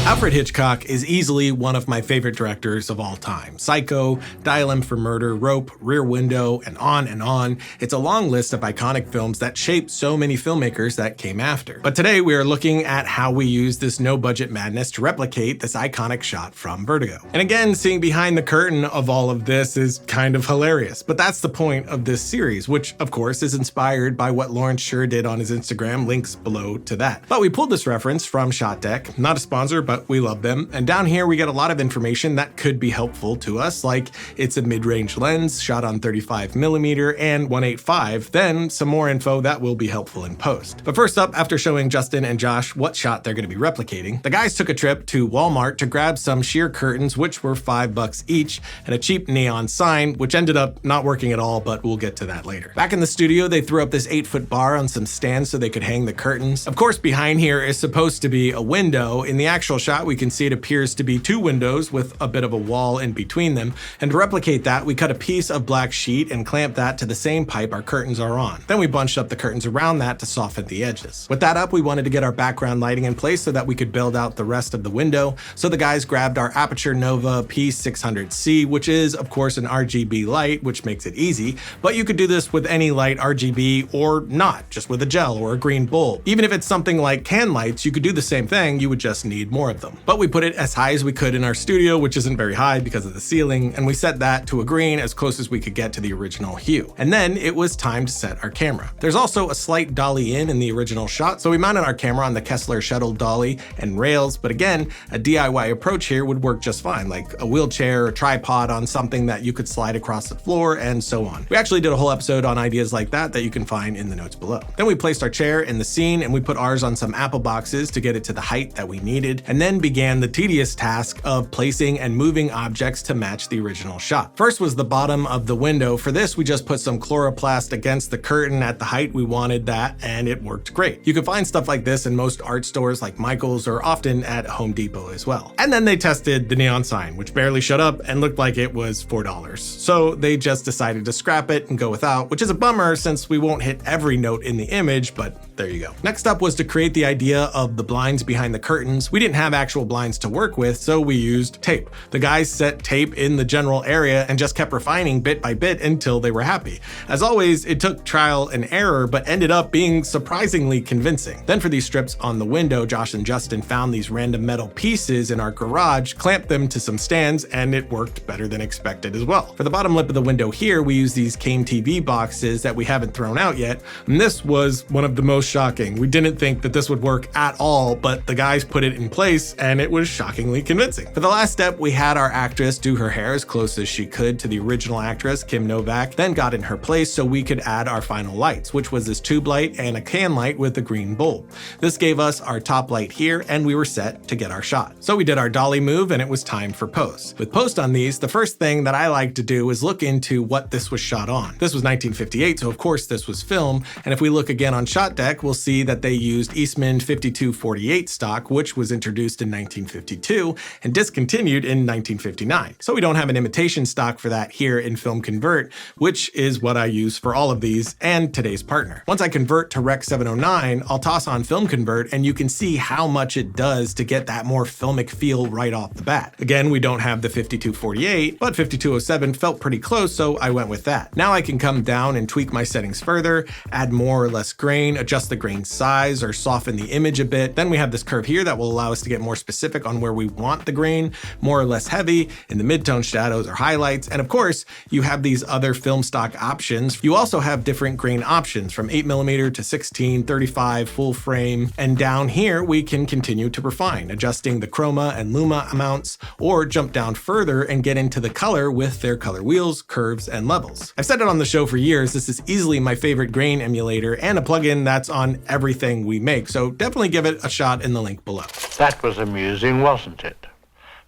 Alfred Hitchcock is easily one of my favorite directors of all time. Psycho, Dial M for Murder, Rope, Rear Window, and on and on. It's a long list of iconic films that shaped so many filmmakers that came after. But today we are looking at how we use this no-budget madness to replicate this iconic shot from Vertigo. And again, seeing behind the curtain of all of this is kind of hilarious, but that's the point of this series, which of course is inspired by what Lawrence Sher did on his Instagram, links below to that. But we pulled this reference from Shot Deck, not a sponsor, but we love them. And down here we get a lot of information that could be helpful to us, like it's a mid-range lens shot on 35mm and 1.85, then some more info that will be helpful in post. But first up, after showing Justin and Josh what shot they're going to be replicating, the guys took a trip to Walmart to grab some sheer curtains, which were $5 each, and a cheap neon sign, which ended up not working at all, but we'll get to that later. Back in the studio, they threw up this 8-foot bar on some stands so they could hang the curtains. Of course, behind here is supposed to be a window. In the actual shot, we can see it appears to be two windows with a bit of a wall in between them. And to replicate that, we cut a piece of black sheet and clamped that to the same pipe our curtains are on. Then we bunched up the curtains around that to soften the edges. With that up, we wanted to get our background lighting in place so that we could build out the rest of the window. So the guys grabbed our Aperture Nova P600C, which is of course an RGB light, which makes it easy, but you could do this with any light RGB or not, just with a gel or a green bulb. Even if it's something like can lights, you could do the same thing, you would just need more of them. But we put it as high as we could in our studio, which isn't very high because of the ceiling, and we set that to a green as close as we could get to the original hue. And then it was time to set our camera. There's also a slight dolly in the original shot, so we mounted our camera on the Kessler shuttle dolly and rails, but again, a DIY approach here would work just fine, like a wheelchair or tripod on something that you could slide across the floor and so on. We actually did a whole episode on ideas like that you can find in the notes below. Then we placed our chair in the scene and we put ours on some apple boxes to get it to the height that we needed, and then began the tedious task of placing and moving objects to match the original shot. First was the bottom of the window. For this, we just put some chloroplast against the curtain at the height we wanted that, and it worked great. You can find stuff like this in most art stores like Michael's or often at Home Depot as well. And then they tested the neon sign, which barely showed up and looked like it was $4. So they just decided to scrap it and go without, which is a bummer since we won't hit every note in the image, but there you go. Next up was to create the idea of the blinds behind the curtains. We didn't have actual blinds to work with, so we used tape. The guys set tape in the general area and just kept refining bit by bit until they were happy. As always, it took trial and error, but ended up being surprisingly convincing. Then for these strips on the window, Josh and Justin found these random metal pieces in our garage, clamped them to some stands, and it worked better than expected as well. For the bottom lip of the window here, we used these Came TV boxes that we haven't thrown out yet, and this was one of the most shocking. We didn't think that this would work at all, but the guys put it in place and it was shockingly convincing. For the last step, we had our actress do her hair as close as she could to the original actress, Kim Novak, then got in her place so we could add our final lights, which was this tube light and a can light with a green bulb. This gave us our top light here and we were set to get our shot. So we did our dolly move and it was time for post. With post on these, the first thing that I like to do is look into what this was shot on. This was 1958, so of course this was film, and if we look again on Shot Deck, we'll see that they used Eastman 5248 stock, which was introduced in 1952 and discontinued in 1959. So we don't have an imitation stock for that here in Film Convert, which is what I use for all of these and today's partner. Once I convert to Rec 709, I'll toss on Film Convert and you can see how much it does to get that more filmic feel right off the bat. Again, we don't have the 5248, but 5207 felt pretty close, so I went with that. Now I can come down and tweak my settings further, add more or less grain, adjust the grain size or soften the image a bit. Then we have this curve here that will allow us to get more specific on where we want the grain, more or less heavy in the midtone shadows or highlights. And of course, you have these other film stock options. You also have different grain options from 8mm to 16, 35, full frame. And down here, we can continue to refine, adjusting the chroma and luma amounts, or jump down further and get into the color with their color wheels, curves, and levels. I've said it on the show for years, this is easily my favorite grain emulator and a plugin that's on everything we make, so definitely give it a shot in the link below. That was amusing, wasn't it?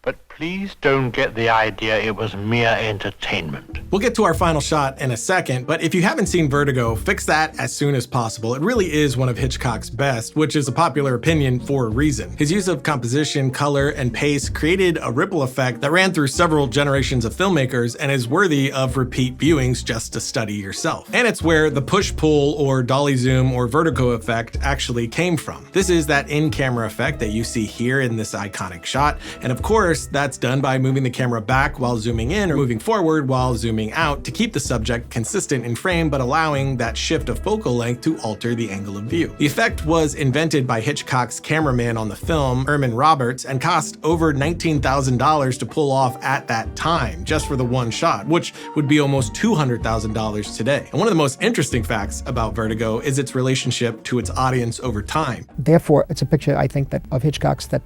But Please don't get the idea it was mere entertainment. We'll get to our final shot in a second, but if you haven't seen Vertigo, fix that as soon as possible. It really is one of Hitchcock's best, which is a popular opinion for a reason. His use of composition, color, and pace created a ripple effect that ran through several generations of filmmakers and is worthy of repeat viewings just to study yourself. And it's where the push-pull or dolly zoom or vertigo effect actually came from. This is that in-camera effect that you see here in this iconic shot, and of course, that's done by moving the camera back while zooming in or moving forward while zooming out to keep the subject consistent in frame but allowing that shift of focal length to alter the angle of view. The effect was invented by Hitchcock's cameraman on the film, Erman Roberts, and cost over $19,000 to pull off at that time, just for the one shot, which would be almost $200,000 today. And one of the most interesting facts about Vertigo is its relationship to its audience over time. Therefore, it's a picture, I think, that of Hitchcock's that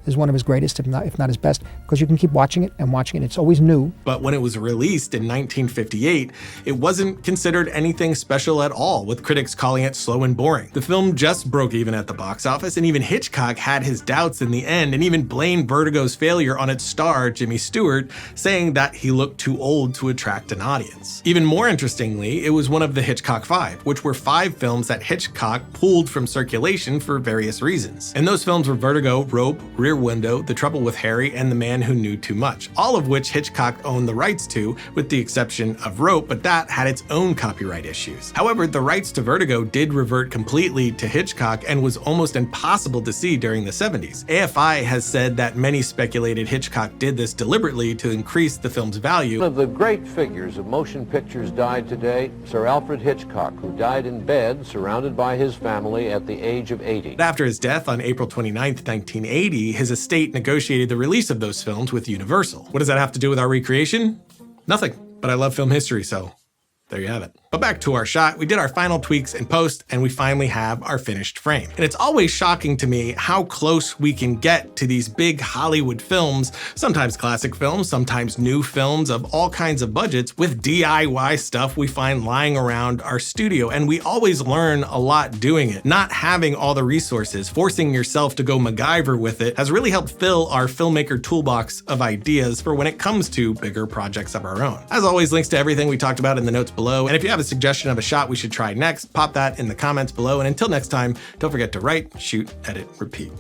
is one of his greatest, if not his best, because you can keep watching it and watching it. It's always new. But when it was released in 1958, it wasn't considered anything special at all, with critics calling it slow and boring. The film just broke even at the box office, and even Hitchcock had his doubts in the end and even blamed Vertigo's failure on its star, Jimmy Stewart, saying that he looked too old to attract an audience. Even more interestingly, it was one of the Hitchcock Five, which were 5 films that Hitchcock pulled from circulation for various reasons. And those films were Vertigo, Rope, Rear Window, The Trouble with Harry, and The Man Who Knew Too Much, all of which Hitchcock owned the rights to, with the exception of Rope, but that had its own copyright issues. However, the rights to Vertigo did revert completely to Hitchcock and was almost impossible to see during the 70s. AFI has said that many speculated Hitchcock did this deliberately to increase the film's value. One of the great figures of motion pictures died today, Sir Alfred Hitchcock, who died in bed, surrounded by his family at the age of 80. After his death on April 29, 1980, his estate negotiated the release of those films with Universal. What does that have to do with our recreation? Nothing, but I love film history, so there you have it. But back to our shot, we did our final tweaks in post, and we finally have our finished frame. And it's always shocking to me how close we can get to these big Hollywood films, sometimes classic films, sometimes new films of all kinds of budgets, with DIY stuff we find lying around our studio. And we always learn a lot doing it. Not having all the resources, forcing yourself to go MacGyver with it, has really helped fill our filmmaker toolbox of ideas for when it comes to bigger projects of our own. As always, links to everything we talked about in the notes below. And if you have a suggestion of a shot we should try next, pop that in the comments below. And until next time, don't forget to write, shoot, edit, repeat.